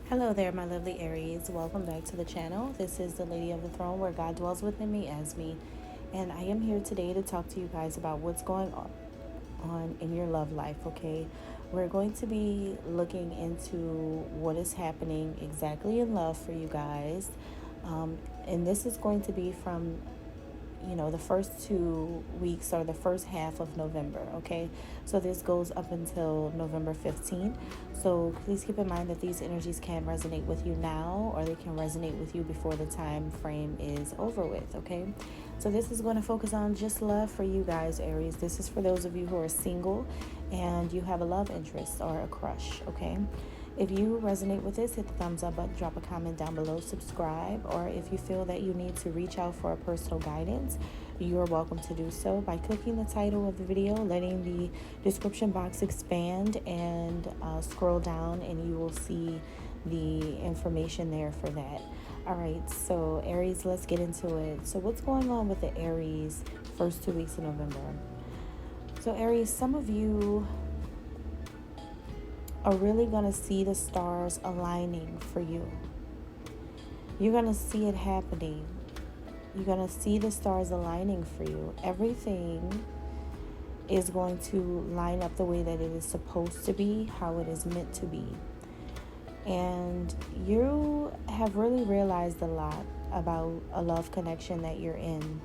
Hello there, my lovely Aries. Welcome back to the channel. This is the Lady of the Throne, where God dwells within me as me. And I am here today to talk to you guys about what's going on in your love life, okay? We're going to be looking into what is happening exactly in love for you guys. And this is going to be from the first 2 weeks or the first half of November, okay? So this goes up until November 15th. So please keep in mind that these energies can resonate with you now, or they can resonate with you before the time frame is over with, okay? So this is going to focus on just love for you guys, Aries. This is for those of you who are single and you have a love interest or a crush, okay? If you resonate with this, hit the thumbs up button, drop a comment down below, subscribe, or if you feel that you need to reach out for a personal guidance, you are welcome to do so by clicking the title of the video, letting the description box expand, and scroll down and you will see the information there for that. All right, so Aries, let's get into it. So what's going on with the Aries first 2 weeks of November? So Aries, some of you are really going to see the stars aligning for you. You're going to see it happening. You're going to see the stars aligning for you. Everything is going to line up the way that it is supposed to be, how it is meant to be. And you have really realized a lot about a love connection that you're in.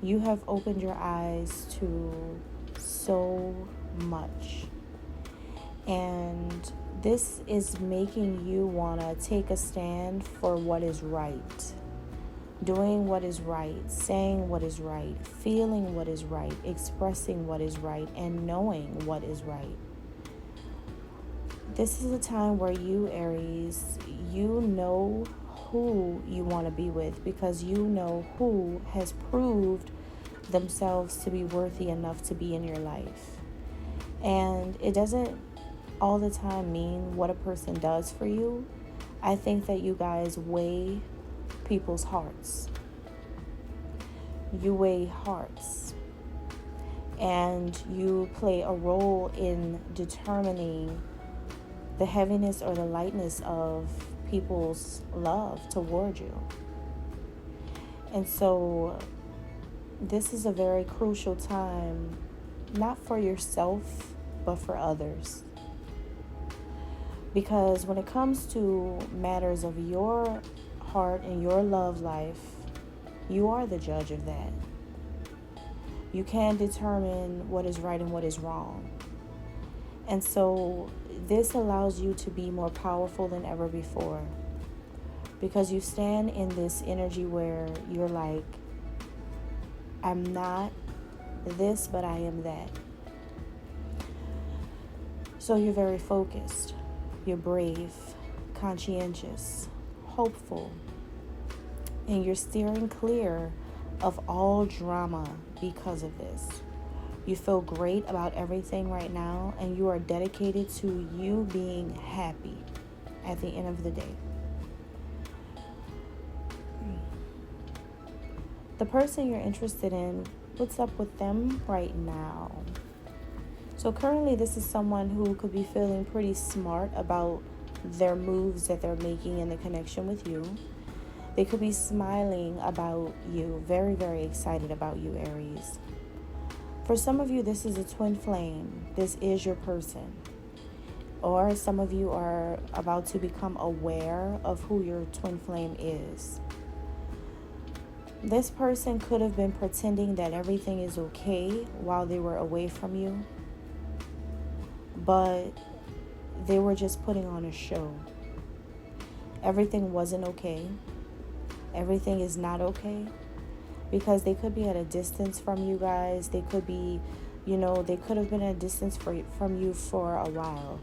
You have opened your eyes to so much. And this is making you want to take a stand for what is right. Doing what is right, saying what is right, feeling what is right, expressing what is right, and knowing what is right. This is a time where you, Aries, you know who you want to be with, because you know who has proved themselves to be worthy enough to be in your life. And it doesn't all the time mean what a person does for you. I think that you guys weigh people's hearts. You weigh hearts. And you play a role in determining the heaviness or the lightness of people's love toward you. And so this is a very crucial time, not for yourself, but for others. Because when it comes to matters of your heart and your love life, you are the judge of that. You can determine what is right and what is wrong. And so this allows you to be more powerful than ever before. Because you stand in this energy where you're like, I'm not this, but I am that. So you're very focused. You're brave, conscientious, hopeful, and you're steering clear of all drama because of this. You feel great about everything right now, and you are dedicated to you being happy at the end of the day. The person you're interested in, what's up with them right now? So currently this is someone who could be feeling pretty smart about their moves that they're making in the connection with you. They could be smiling about you, very, very excited about you, Aries. For some of you, this is a twin flame. This is your person. Or some of you are about to become aware of who your twin flame is. This person could have been pretending that everything is okay while they were away from you. But they were just putting on a show. Everything wasn't okay. Everything is not okay. Because they could be at a distance from you guys. They could be, they could have been at a distance from you for a while.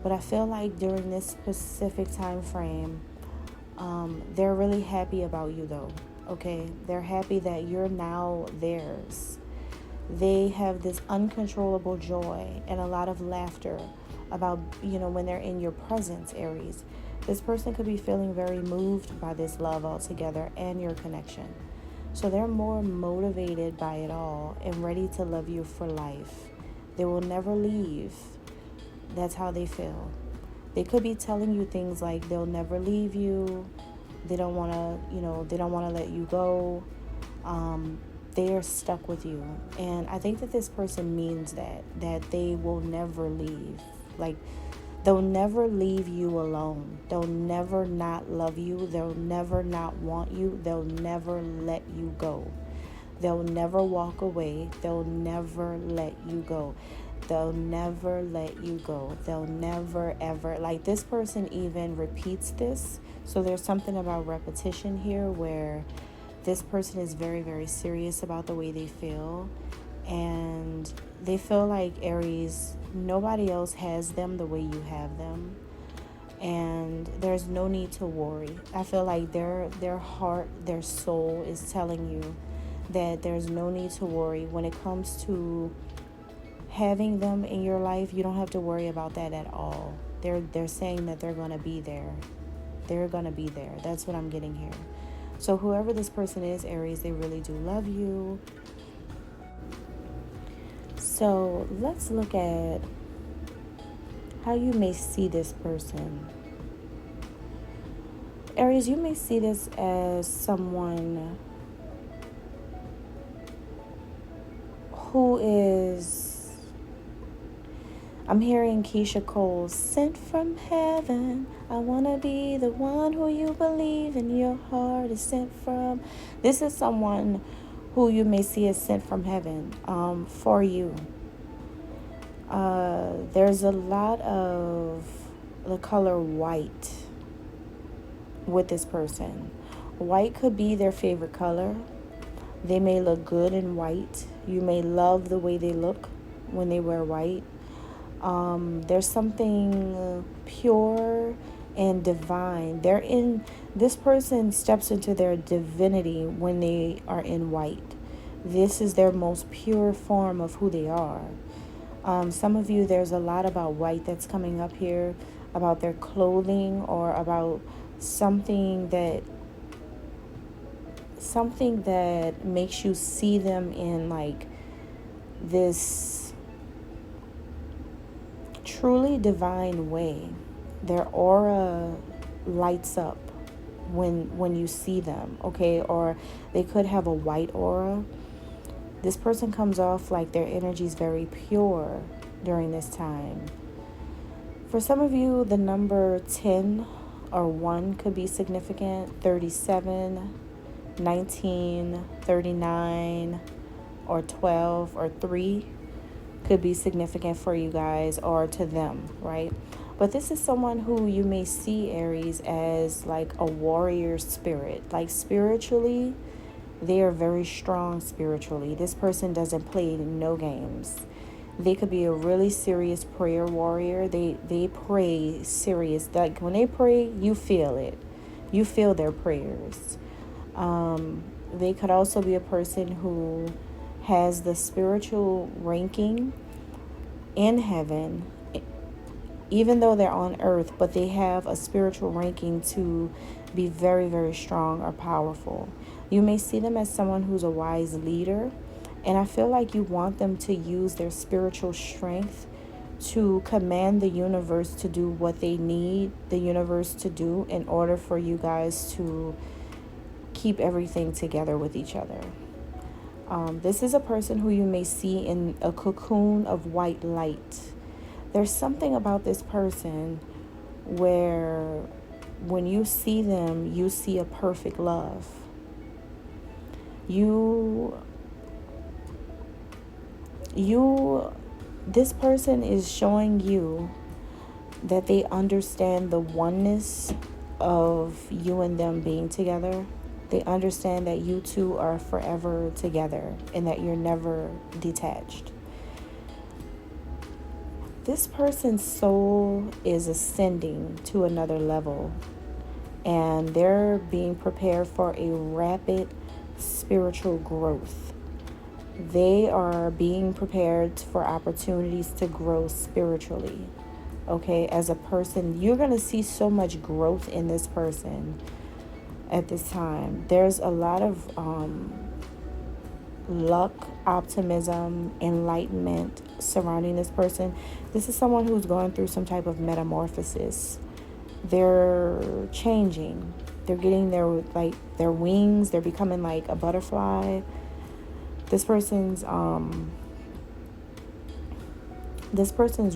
But I feel like during this specific time frame, they're really happy about you though. Okay? They're happy that you're now theirs. They have this uncontrollable joy and a lot of laughter about, when they're in your presence, Aries. This person could be feeling very moved by this love altogether and your connection. So they're more motivated by it all and ready to love you for life. They will never leave. That's how they feel. They could be telling you things like they'll never leave you. They don't want to, they don't want to let you go. They are stuck with you. And I think that this person means that they will never leave. Like, they'll never leave you alone. They'll never not love you. They'll never not want you. They'll never let you go. They'll never walk away. They'll never let you go. They'll never let you go. They'll never, ever. Like, this person even repeats this. So there's something about repetition here where this person is very, very serious about the way they feel. And they feel like, Aries, nobody else has them the way you have them. And there's no need to worry. I feel like their heart, their soul is telling you that there's no need to worry. When it comes to having them in your life, you don't have to worry about that at all. They're saying that they're going to be there. They're going to be there. That's what I'm getting here. So whoever this person is, Aries, they really do love you. So let's look at how you may see this person. Aries, you may see this as someone who is, I'm hearing Keisha Cole, sent from heaven. I want to be the one who you believe in your heart is sent from. This is someone who you may see as sent from heaven for you. There's a lot of the color white with this person. White could be their favorite color. They may look good in white. You may love the way they look when they wear white. There's something pure and divine. This person steps into their divinity when they are in white. This is their most pure form of who they are. Some of you, there's a lot about white that's coming up here, about their clothing or about something that makes you see them in like this truly divine way. Their aura lights up when you see them, okay? Or they could have a white aura. This person comes off like their energy is very pure during this time. For some of you, the number 10 or 1 could be significant. 37, 19, 39, or 12, or 3 could be significant for you guys or to them, right? But this is someone who you may see, Aries, as like a warrior spirit. Like spiritually, they are very strong spiritually. This person doesn't play no games. They could be a really serious prayer warrior. They pray serious. Like when they pray, you feel it. You feel their prayers. They could also be a person who has the spiritual ranking in heaven, even though they're on earth, but they have a spiritual ranking to be very, very strong or powerful. You may see them as someone who's a wise leader, and I feel like you want them to use their spiritual strength to command the universe to do what they need the universe to do in order for you guys to keep everything together with each other. This is a person who you may see in a cocoon of white light. There's something about this person where when you see them, you see a perfect love. This person is showing you that they understand the oneness of you and them being together. They understand that you two are forever together and that you're never detached. This person's soul is ascending to another level, and they're being prepared for a rapid spiritual growth. They are being prepared for opportunities to grow spiritually. Okay, as a person, you're going to see so much growth in this person at this time. There's a lot of luck, optimism, enlightenment, surrounding this person. This is someone who's going through some type of metamorphosis. They're changing. They're getting their wings. They're becoming like a butterfly. This person's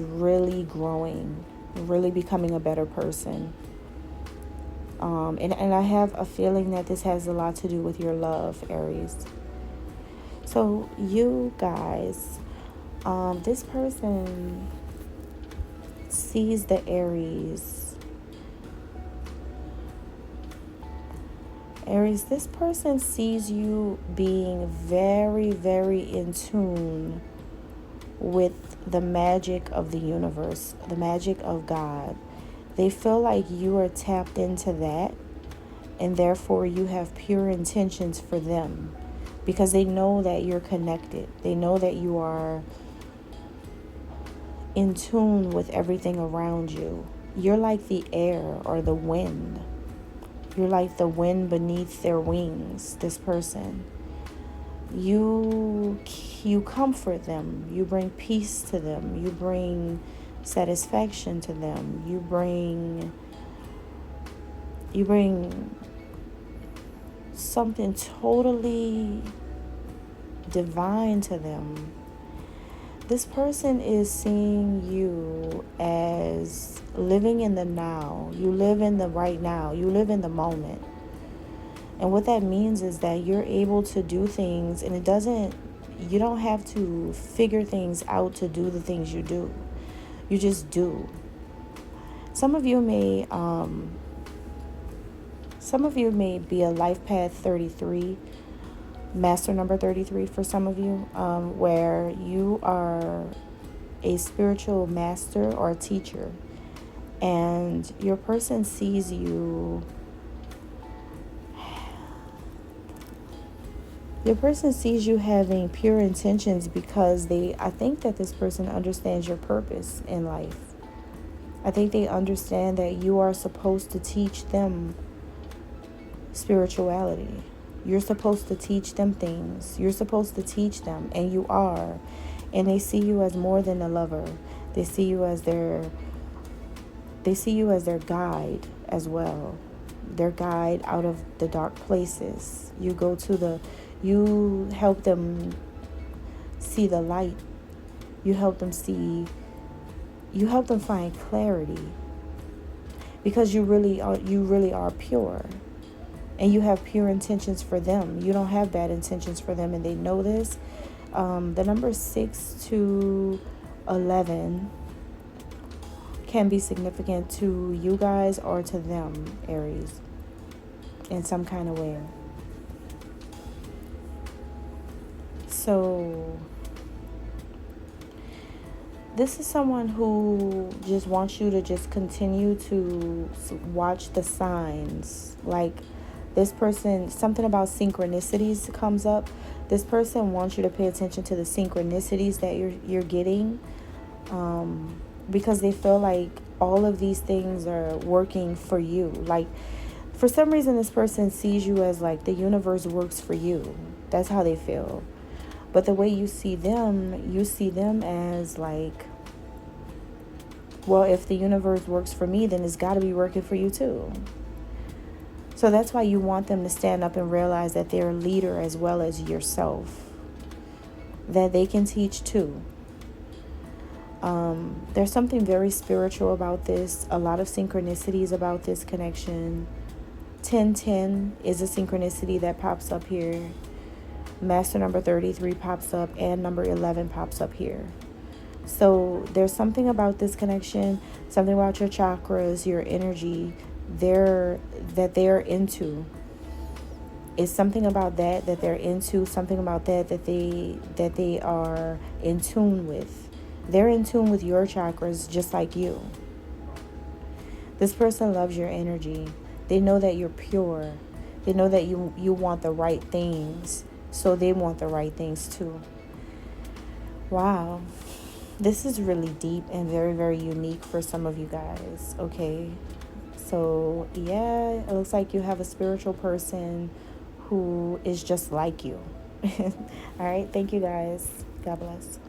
really growing, really becoming a better person. And I have a feeling that this has a lot to do with your love, Aries. So you guys, this person sees the Aries. Aries, this person sees you being very, very in tune with the magic of the universe, the magic of God. They feel like you are tapped into that, and therefore you have pure intentions for them, because they know that you're connected. They know that you are in tune with everything around you. You're like the air or the wind. You're like the wind beneath their wings, this person. You comfort them. You bring peace to them. You bring satisfaction to them. You bring something totally divine to them. This person is seeing you as living in the now. You live in the right now. You live in the moment. And what that means is that you're able to do things, and you don't have to figure things out to do the things you do. You just do. Some of you may be a life path 33, master number 33 for some of you, where you are a spiritual master or a teacher, and your person sees you. Your person sees you having pure intentions because I think that this person understands your purpose in life. I think they understand that you are supposed to teach them spirituality. You're supposed to teach them things. You're supposed to teach them, and you are. And they see you as more than a lover. They see you as their guide as well. Their guide out of the dark places. You help them see the light. You help them find clarity, because you really are pure, and you have pure intentions for them. You don't have bad intentions for them, and they know this. The number 6 to 11 can be significant to you guys or to them, Aries, in some kind of way. So this is someone who just wants you to just continue to watch the signs. Like, this person, something about synchronicities comes up. This person wants you to pay attention to the synchronicities that you're getting, because they feel like all of these things are working for you. Like, for some reason, this person sees you as like the universe works for you. That's how they feel. But the way you see them as like, well, if the universe works for me, then it's got to be working for you too. So that's why you want them to stand up and realize that they're a leader as well as yourself, that they can teach too. There's something very spiritual about this, a lot of synchronicities about this connection. 1010 is a synchronicity that pops up here. Master number 33 pops up, and number 11 pops up here. So there's something about this connection, something about your chakras, your energy, that they're into. It's something about that they're into, something about that they are in tune with. They're in tune with your chakras just like you. This person loves your energy. They know that you're pure. They know that you want the right things. So they want the right things too. Wow. This is really deep and very, very unique for some of you guys. Okay. So, yeah, it looks like you have a spiritual person who is just like you. All right. Thank you, guys. God bless.